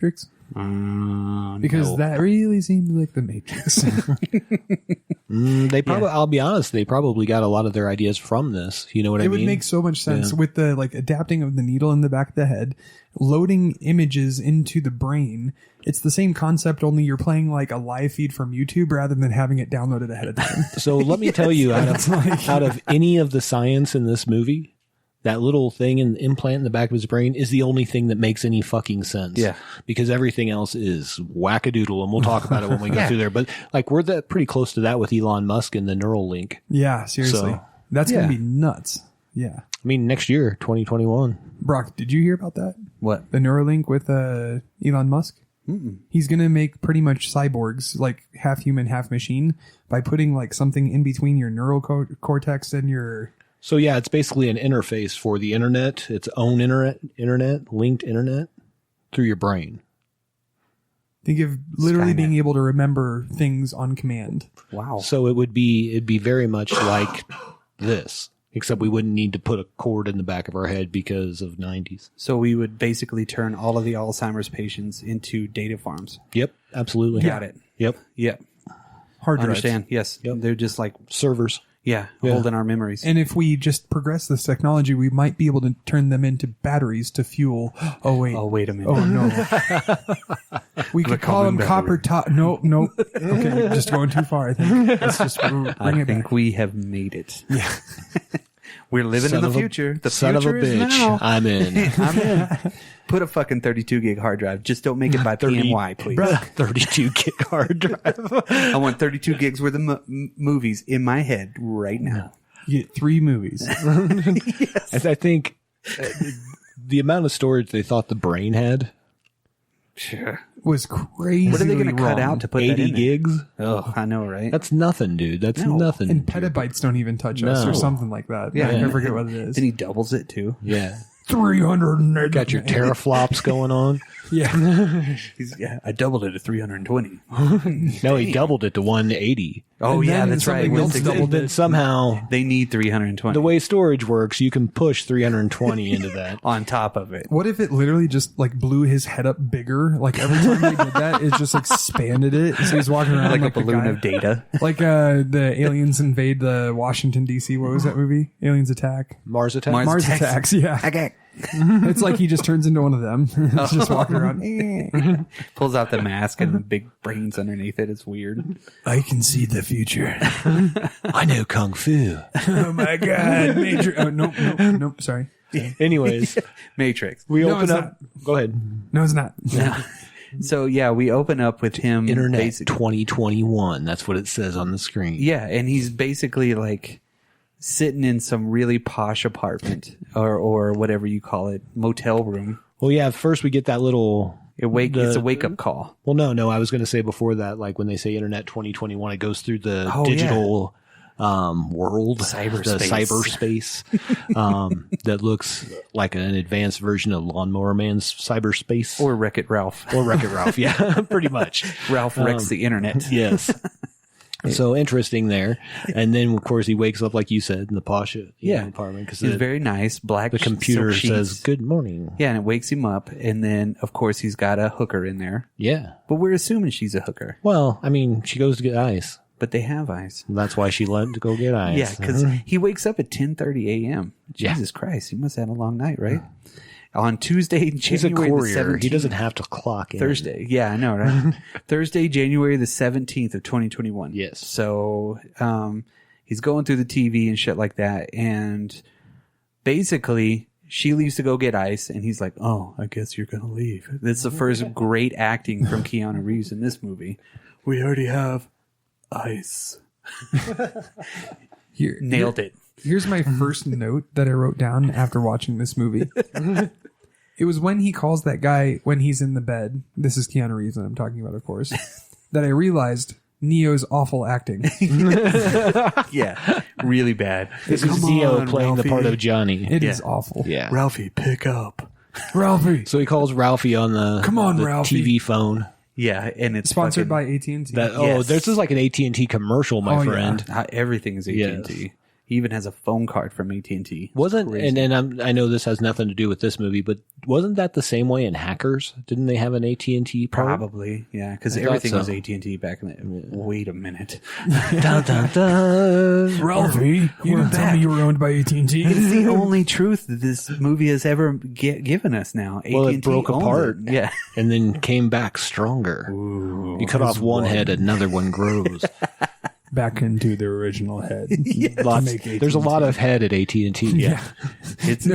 Matrix? Because that really seems like the Matrix. They probably, I'll be honest, they probably got a lot of their ideas from this. You know what I mean? It would make so much sense with the like adapting of the needle in the back of the head, loading images into the brain. It's the same concept, only you're playing like a live feed from YouTube rather than having it downloaded ahead of time. So let me tell you, out of any of the science in this movie, that little thing in the implant in the back of his brain is the only thing that makes any fucking sense. Yeah. Because everything else is wackadoodle, and we'll talk about it when we go through there. But like we're pretty close to that with Elon Musk and the Neuralink. Yeah, seriously. So, that's going to be nuts. Yeah. I mean, next year, 2021. Brock, did you hear about that? What? The Neuralink with Elon Musk? Mm-mm. He's going to make pretty much cyborgs, like half human, half machine, by putting like something in between your neural cortex and your... So yeah, it's basically an interface for the internet, its own internet, linked internet through your brain. Think of literally being able to remember things on command. Wow. So it'd be very much like this, except we wouldn't need to put a cord in the back of our head because of 90s. So we would basically turn all of the Alzheimer's patients into data farms. Yep, absolutely. Got it. Yep. Yep. Hard drives. Understand. Yes. Yep. They're just like servers. Yeah, holding our memories. And if we just progress this technology, we might be able to turn them into batteries to fuel. Oh, wait. Oh, wait a minute. Oh, no. We could call them copper top. No. Okay, just going too far, I think. Let's just bring it back. I think we have made it. Yeah. We're living in the future. The son of a future is bitch. now. I'm in. I'm in. Put a fucking 32 gig hard drive. Just don't make it by PNY, please. 32 gig hard drive. I want 32 gigs worth of movies in my head right now. You get 3 movies. Yes. I think the amount of storage they thought the brain had was crazy. What are they going to cut out to put 80 that in gigs? Oh, I know, right? That's nothing, dude. That's nothing. And petabytes don't even touch us or something like that. Yeah. I forget what it is. Then he doubles it too. Yeah. 300. Got your teraflops going on. Yeah. I doubled it to 320. No, he doubled it to 180. Oh, And yeah, then that's right. something else doubled Then somehow, They need 320 the way storage works, you can push 320 into that. on top of it. What if it literally just like blew his head up bigger? Like every time they did that, it just expanded it. So he's walking around Like like a balloon guy. of data. Like the aliens invade the Washington D.C. What was that movie? Aliens Attack. Mars attack? Mars Attacks. Yeah. Okay. It's like he just turns into one of them. It's just walking around. Pulls out the mask and the big brains underneath it. It's weird. I can see the future. I know Kung Fu. Oh my God. Major. Oh, nope. Sorry. Anyways, Matrix. we No, open it's up. not. Go ahead. No, it's not. So, yeah, we open up with him. Internet basically. 2021. That's what it says on the screen. Yeah, and he's basically like sitting in some really posh apartment or whatever you call it, motel room. Well, yeah, first we get that little... It's a wake-up call. Well, no, I was going to say before that, like when they say Internet 2021, it goes through the Oh, digital world, Cyberspace. the cyberspace that looks like an advanced version of Lawnmower Man's cyberspace. Or Wreck-It Ralph. Or Wreck-It Ralph, yeah, pretty much. Ralph wrecks the internet. Yes. So interesting there. And then, of course, he wakes up, like you said, in the posh apartment. Because It's very nice. Black the computer silk says, sheets. good morning. Yeah, and it wakes him up. And then, of course, he's got a hooker in there. Yeah. But we're assuming she's a hooker. Well, I mean, she goes to get ice. But they have ice. That's why she let to go get ice. Yeah, because he wakes up at 10:30 a.m. Yeah. Jesus Christ, he must have had a long night, right? On Tuesday, He's a January the courier. 17th. He doesn't have to clock in. Thursday. Yeah, I know, right? Thursday, January the 17th of 2021. Yes. So he's going through the TV and shit like that. And basically, she leaves to go get ice. And he's like, oh, I guess you're going to leave. That's the first great acting from Keanu Reeves in this movie. We already have ice. Nailed it. Here's my first note that I wrote down after watching this movie. It was when he calls that guy when he's in the bed. This is Keanu Reeves that I'm talking about, of course. That I realized Neo's awful acting. Yeah, really bad. This is Neo playing the part of Johnny. It is awful. Yeah. Ralphie, pick up. Ralphie. So he calls Ralphie on the, Come on, the Ralphie. TV phone. Yeah, and it's Sponsored fucking- by AT&T. That Yes. this is like an AT&T commercial, my Oh, yeah. friend. Everything is AT&T. Yes. He even has a phone card from AT&T. I know this has nothing to do with this movie, but wasn't that the same way in Hackers? Didn't they have an AT&T part? Probably, yeah, because everything was AT&T back in the... Wait a minute. Dun, dun, dun. Ralphie, you didn't tell me you were owned by AT&T. It's the only truth that this movie has ever given us now. Well, AT&T it broke apart. Yeah. And then came back stronger. Ooh, you cut off one head, another one grows. Back into the original head. There's a lot of head at AT&T. Yeah. It's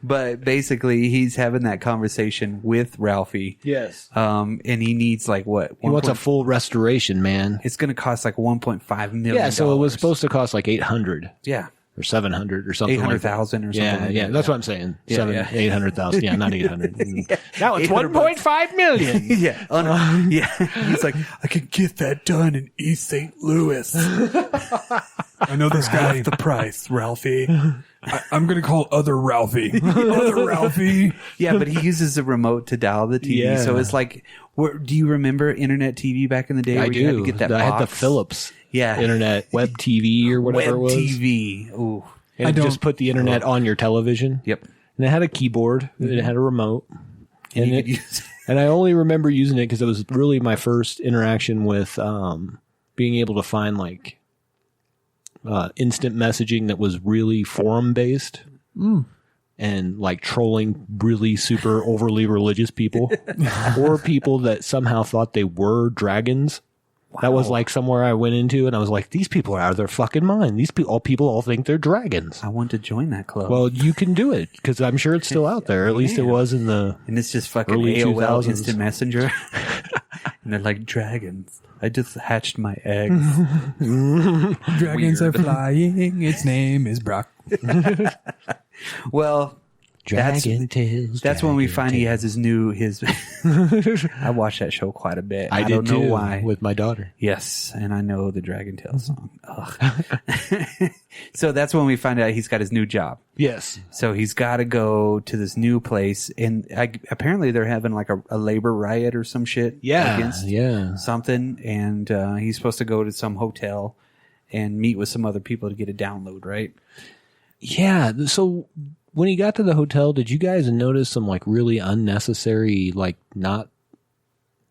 But basically, he's having that conversation with Ralphie. Yes. And he needs like what? He wants a full restoration, man. It's going to cost like $1.5 million. Yeah, so it was supposed to cost like 800. Yeah. Or 700 or something 800,000 or something. Yeah, like yeah, that. that's what I'm saying. Yeah, 800,000. Yeah, not 800. Yeah. Now it's 1.5 million. Yeah. Yeah. He's like, I can get that done in East St. Louis. I know this guy. Half the price, Ralphie. I'm going to call other Ralphie. Other Ralphie. Yeah, but he uses a remote to dial the TV. Yeah. So it's like, do you remember internet TV back in the day? I where you had do. to get that I had the box? Philips Yeah. internet, web TV or whatever Web it was. TV. Ooh. And just put the internet on your television. Yep. And it had a keyboard. Mm-hmm. It had a remote. And you it, could use and I only remember using it because it was really my first interaction with being able to find like instant messaging that was really forum based. And like trolling really super overly religious people or people that somehow thought they were dragons. Wow. That was like somewhere I went into and I was like, these people are out of their fucking mind. These people all think they're dragons. I want to join that club. Well, you can do it because I'm sure it's still out there. At least it was in the and it's just fucking early AOL 2000s. Instant Messenger. And they're like, dragons. I just hatched my eggs. Dragons are flying. Its name is Brock. Well, Dragon Tales. that's when we find he has his I watch that show quite a bit. I don't did know too, why. with my daughter. Yes, and I know the Dragon Tale song. Ugh. So that's when we find out he's got his new job. Yes. So he's got to go to this new place, and apparently they're having like a labor riot or some shit. Yeah. Against something, and he's supposed to go to some hotel and meet with some other people to get a download, right? Yeah. So when he got to the hotel, did you guys notice some like really unnecessary, like not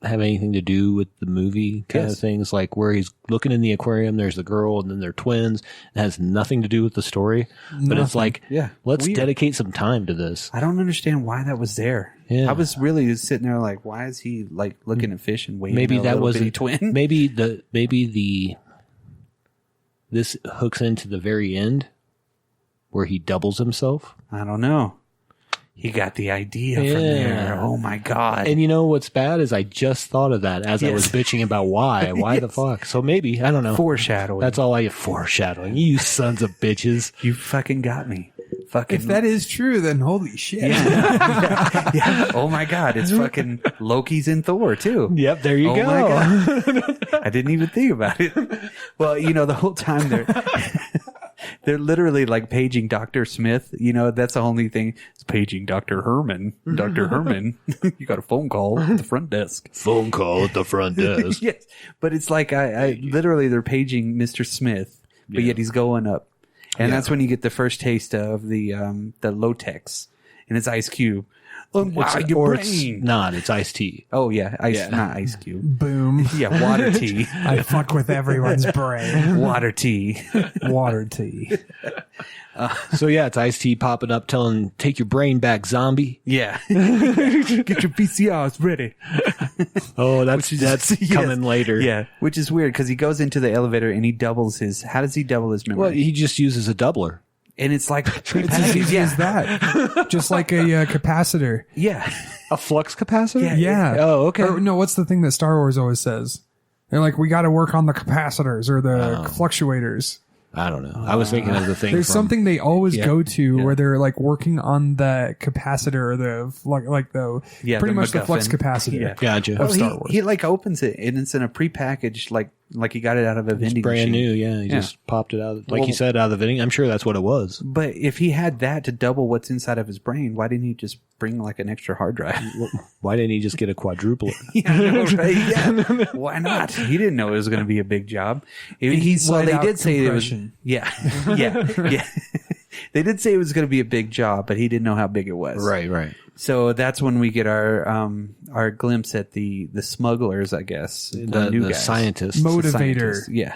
have anything to do with the movie kind of things? Like where he's looking in the aquarium, there's the girl and then they're twins. It has nothing to do with the story, but it's like, let's dedicate some time to this. I don't understand why that was there. Yeah. I was really sitting there like, why is he like looking at fish and waving Maybe at a that little was bitty twin? This hooks into the very end where he doubles himself. I don't know. He got the idea from there. Oh my God. And you know what's bad is I just thought of that as I was bitching about why. Why the fuck? So maybe, I don't know. Foreshadowing. That's all I get. Foreshadowing. You sons of bitches. You fucking got me. Fucking. If that is true, then holy shit. Yeah. Oh my God. It's fucking Loki's in Thor too. Yep. There you go. My God. I didn't even think about it. Well, the whole time they're literally like paging Dr. Smith. That's the only thing. It's paging Dr. Herman. Dr. Herman, you got a phone call at the front desk. Phone call at the front desk. Yes. But it's like I literally they're paging Mr. Smith, but yet he's going up. And that's when you get the first taste of the Lotex. And it's Ice Cube. It's not. It's iced tea. Oh, yeah. Not Ice Cube. Boom. Yeah, water tea. I fuck with everyone's brain. Water tea. Water tea. So, yeah, it's iced tea popping up telling, take your brain back, zombie. Yeah. Get your VCRs ready. Oh, that's coming later. Yeah, which is weird because he goes into the elevator and he doubles his... How does he double his memory? Well, he just uses a doubler. And it's like... It's as easy as that. Just like a capacitor. Yeah. A flux capacitor? Yeah. Oh, okay. Or, no, what's the thing that Star Wars always says? They're like, we got to work on the capacitors or the fluctuators. I don't know. I was thinking of the thing. There's something they always go to where they're like working on the capacitor or pretty much the flux capacitor. Gotcha. Well, of Star Wars. He like opens it and it's in a prepackaged like Like he got it out of a vending It's brand machine. new, yeah. He just popped it out. Like you said, out of the vending. I'm sure that's what it was. But if he had that to double what's inside of his brain, why didn't he just bring like an extra hard drive? Why didn't he just get a quadruplet? Yeah, I know, right? Yeah. Why not? He didn't know it was going to be a big job. They did say it was. Yeah. They did say it was going to be a big job, but he didn't know how big it was. Right. So that's when we get our glimpse at the smugglers, I guess. The new guys. Scientists. Motivator. Yeah.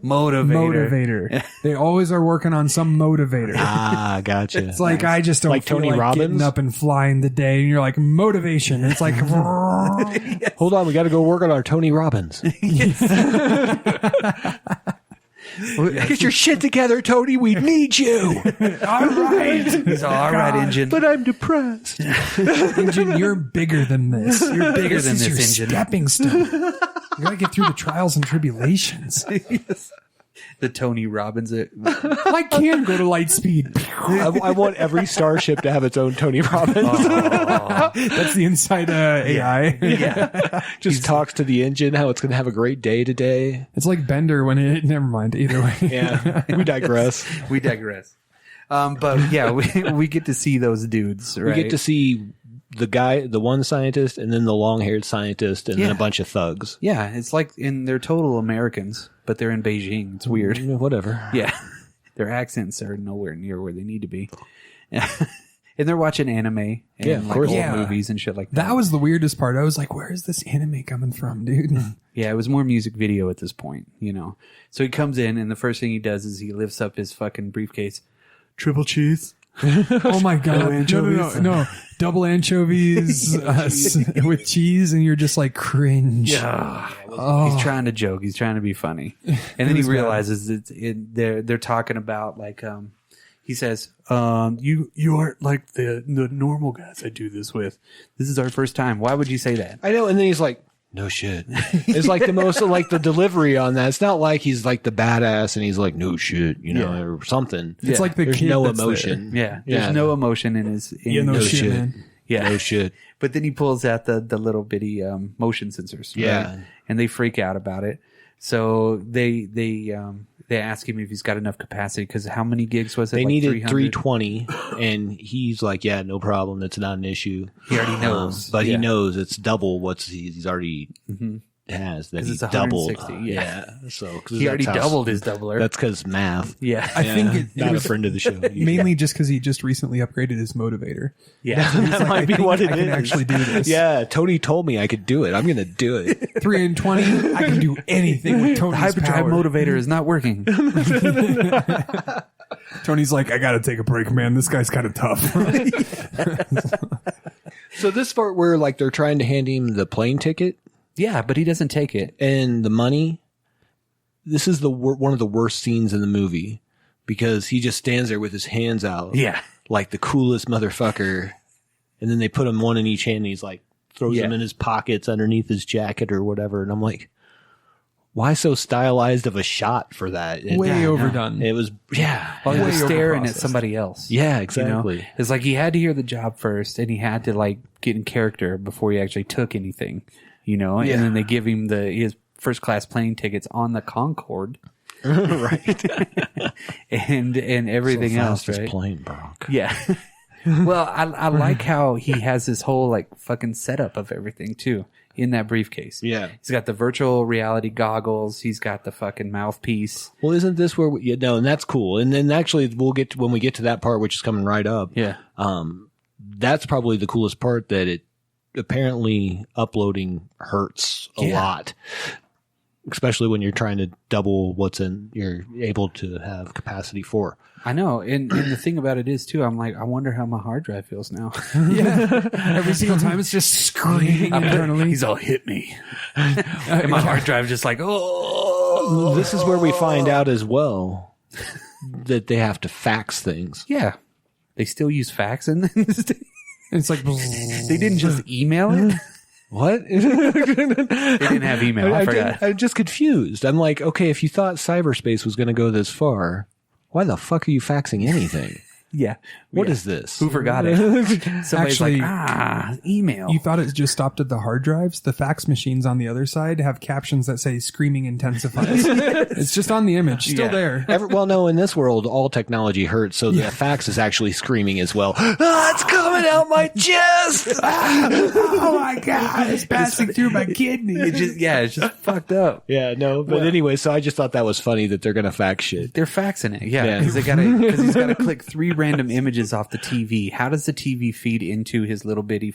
Motivator. They always are working on some motivator. Ah, gotcha. It's like, I just don't Like feel Tony like Robbins? getting up and flying the day. And you're like, motivation. And it's like, Hold on, we got to go work on our Tony Robbins. Get your shit together, Tony. We need you. all right. He's all right, engine. But I'm depressed. Engine, you're bigger than this. You're bigger than is this, your engine. stepping stone. You gotta get through the trials and tribulations. The Tony Robbins. I can go to light speed. I want every starship to have its own Tony Robbins. That's the inside AI. Yeah. Just talks to the engine how it's going to have a great day today. It's like Bender when it. Never mind. Either way. Yeah, we digress. We digress. But yeah, we get to see those dudes, right? We get to see the one scientist, and then the long-haired scientist, and then a bunch of thugs. Yeah, it's like they're total Americans, but they're in Beijing. It's weird. Whatever. Yeah. Their accents are nowhere near where they need to be. And they're watching anime and of like course. old Yeah. movies and shit like that. That was the weirdest part. I was like, where is this anime coming from, dude? Yeah, it was more music video at this point, you know. So he comes in, and the first thing he does is he lifts up his fucking briefcase. Triple cheese. Oh my god! No anchovies. No, double anchovies with cheese, and you're just like cringe. Yeah. Oh. He's trying to joke. He's trying to be funny. And then he realizes they're talking about like he says, you aren't like the normal guys I do this with. This is our first time. Why would you say that? I know, and then he's like, no shit. It's like the most like the delivery on that. It's not like he's like the badass and he's like, no shit, you know, or something. It's like the There's kid no that's emotion. Yeah. There's no emotion in his no his- shit, man. Yeah. No shit. But then he pulls out the little bitty motion sensors. Yeah. Right? And they freak out about it. So they ask him if he's got enough capacity, because how many gigs was it? They like needed 300? 320, and he's like, yeah, no problem. That's not an issue. He already knows. But Yeah. he knows it's double what he's already has. That 'Cause he's it's doubled. 160, yeah. So 'cause He already that's how- doubled his doubler. That's because math. Yeah. I think it Not was a friend of the show. mainly just because he just recently upgraded his motivator. Yeah. That might be what it I can is. actually do this. Yeah, Tony told me I could do it. I'm going to do it. 3 and 20. I can do anything with The Tony's hyperdrive power. motivator is not working. Tony's like, I gotta take a break, man. This guy's kind of tough. So this part where like they're trying to hand him the plane ticket Yeah, but he doesn't take it. and the money, this is one of the worst scenes in the movie because he just stands there with his hands out. Yeah. Like the coolest motherfucker. And then they put him one in each hand and he's like, throws them in his pockets underneath his jacket or whatever. And I'm like, why so stylized of a shot for that? Way overdone. It was, yeah. Well, he Way was staring at overprocessed. somebody else. Yeah, You know? exactly. It's like he had to hear the job first, and he had to like get in character before he actually took anything, you know. Yeah. And then they give him his first class plane tickets on the Concorde, Right. and everything else, right? Plane, Brock. Yeah. Well, I like how he has this whole like fucking setup of everything too in that briefcase. Yeah. He's got the virtual reality goggles. He's got the fucking mouthpiece. Well, isn't this where we, no, and that's cool. And then actually we'll get to, when we get to that part, which is coming right up. Yeah. That's probably the coolest part, that it apparently uploading hurts a lot, especially when you're trying to double you're able to have capacity for. I know. And the thing about it is too, I'm like, I wonder how my hard drive feels now. Yeah. Every single time it's just screaming internally. He's all hit me. And my hard drive just like, oh. This is where we find out as well that they have to fax things. Yeah. They still use fax in this thing? It's like, They didn't just email it? What? They didn't have email. I forgot. I'm just confused. I'm like, okay, if you thought cyberspace was going to go this far, why the fuck are you faxing anything? Yeah. What is this? Who forgot it? Somebody's Actually, like, email. You thought it just stopped at the hard drives? The fax machines on the other side have captions that say "screaming intensifies." It's just on the image, still there. Well, no, in this world, all technology hurts, so the fax is actually screaming as well. It's coming out my chest! Oh my god, it's passing through my kidney. It's just fucked up. Yeah, no, but anyway, so I just thought that was funny that they're going to fax shit. They're faxing it, Yeah. because he's got to click 3 random images off the TV. How does the TV feed into his little bitty